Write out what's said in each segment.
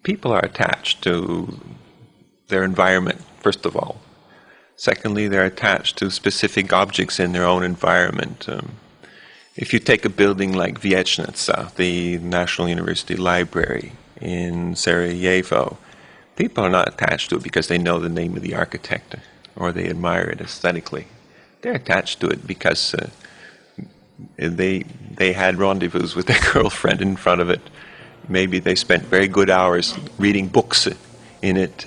people are attached to their environment, first of all. Secondly, they're attached to specific objects in their own environment. If you take a building like Vijećnica, the National University Library in Sarajevo, people are not attached to it because they know the name of the architect or they admire it aesthetically. They're attached to it because they had rendezvous with their girlfriend in front of it. Maybe they spent very good hours reading books in it.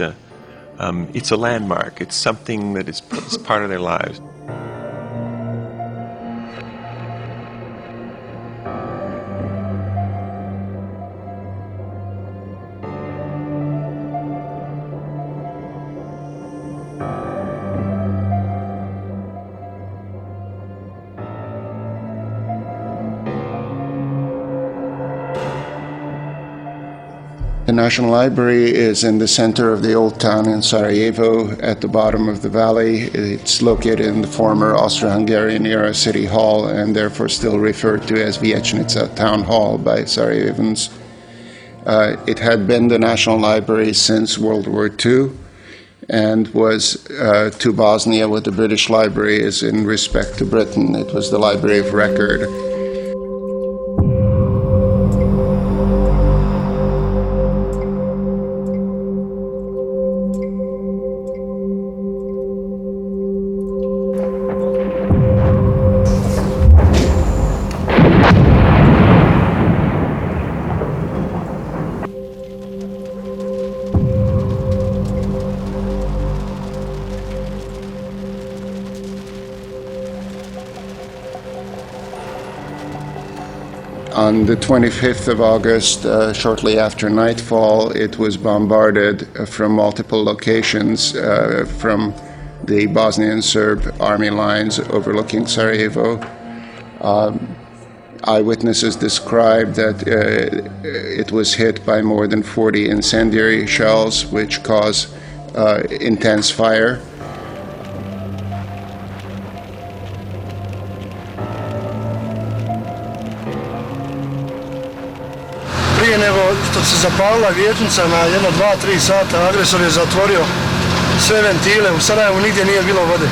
It's a landmark. It's something that is part of their lives. The National Library is in the center of the old town in Sarajevo, at the bottom of the valley. It's located in the former Austro-Hungarian era city hall and therefore still referred to as Vijećnica Town Hall by Sarajevans. It had been the National Library since World War II and was to Bosnia what the British Library is in respect to Britain. It was the Library of Record. On the 25th of August, shortly after nightfall, it was bombarded from multiple locations from the Bosnian Serb army lines overlooking Sarajevo. Eyewitnesses described that it was hit by more than 40 incendiary shells, which caused intense fire. Prije nego što se zapalila vijećnica na jedno 2-3 sata, agresor je zatvorio sve ventile, u Sarajevu nigdje nije bilo vode.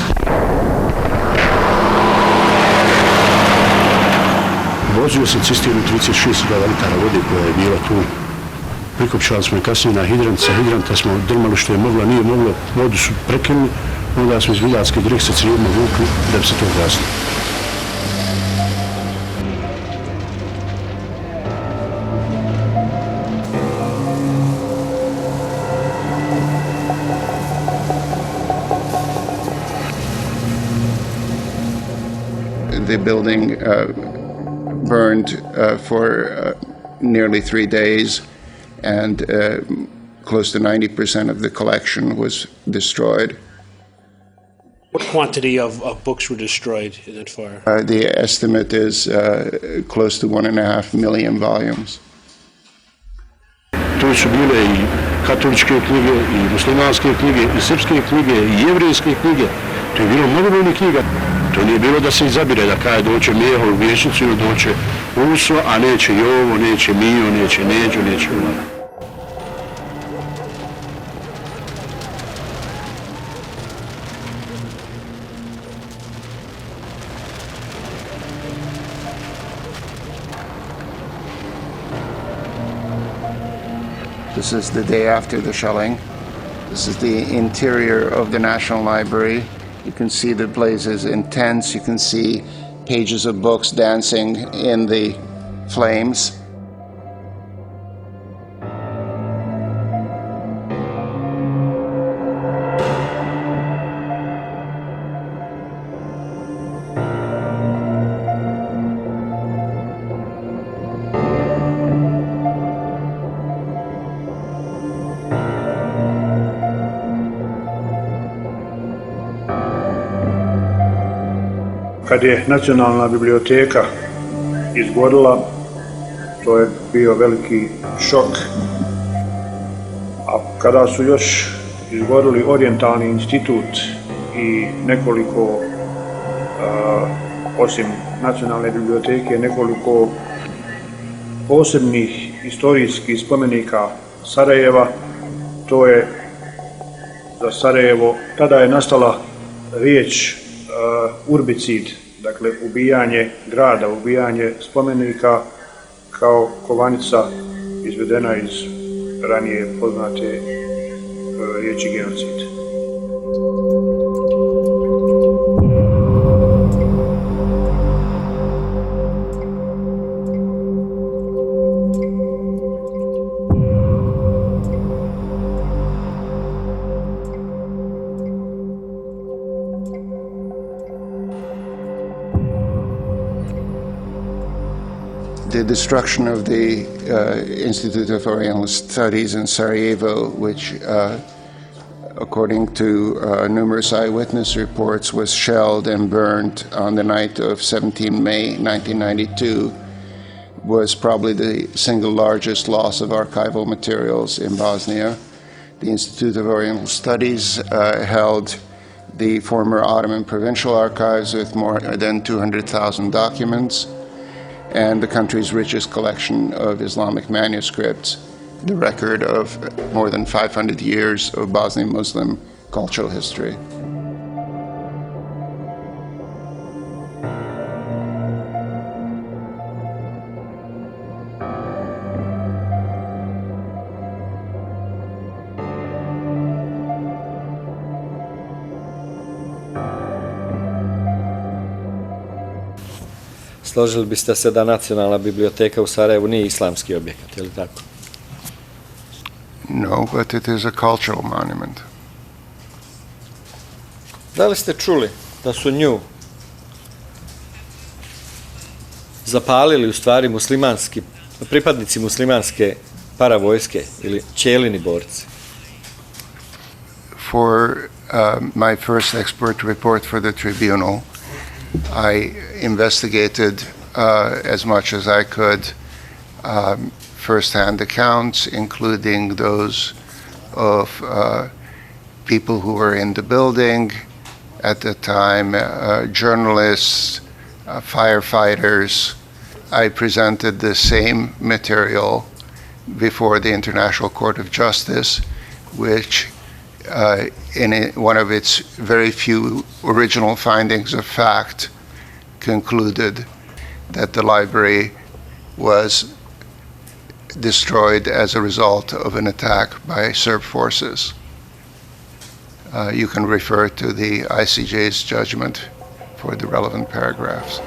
Vozio se cisternu 36.000 litara vode koja je bila tu. Prikopčali smo je kasnije na hidrant, sa hidranta smo drmali što je moglo, nije moglo, vodu su prekinuli, onda smo iz Viljarske direkcije crijevima vukli da bi se to gasilo. The building burned for nearly 3 days, and close to 90% of the collection was destroyed. What quantity of books were destroyed in that fire? The estimate is close to 1.5 million volumes. Tu su bile i katoličke knjige, i muslimanske knjige, i srpske knjige, i jevrijske knjige. To je bilo mnogo knjiga. To nije bilo da se izabire, da kada doće Mijeho u Vijećnicu ili doće Uso, a neće Jovo, neće Mio, neće Neđo, neće Uvara. This is the day after the shelling. This is the interior of the National Library. You can see the blazes intense. You can see pages of books dancing in the flames. Kad je Nacionalna biblioteka izgorila, to je bio veliki šok. A kada su još izgorili Orijentalni institut i nekoliko, osim Nacionalne biblioteke, nekoliko posebnih istorijskih spomenika Sarajeva. To je za Sarajevo, tada je nastala riječ urbicid, dakle ubijanje grada, ubijanje spomenika kao kovanica izvedena iz ranije poznate riječi genocid. The destruction of the Institute of Oriental Studies in Sarajevo, which, according to numerous eyewitness reports, was shelled and burned on the night of 17 May 1992, was probably the single largest loss of archival materials in Bosnia. The Institute of Oriental Studies held the former Ottoman provincial archives with more than 200,000 documents, and the country's richest collection of Islamic manuscripts, the record of more than 500 years of Bosnian Muslim cultural history. Složili biste se da Nacionalna biblioteka u Sarajevu nije islamski objekat, je li tako? No, but it is a cultural monument. Da li ste čuli da su nju zapalili u stvari pripadnici muslimanske paravojske ili ćelini borci? For my first expert report for the tribunal, I investigated as much as I could first-hand accounts, including those of people who were in the building at the time, journalists, firefighters. I presented the same material before the International Court of Justice, which in one of its very few original findings of fact concluded that the library was destroyed as a result of an attack by Serb forces. You can refer to the ICJ's judgment for the relevant paragraphs.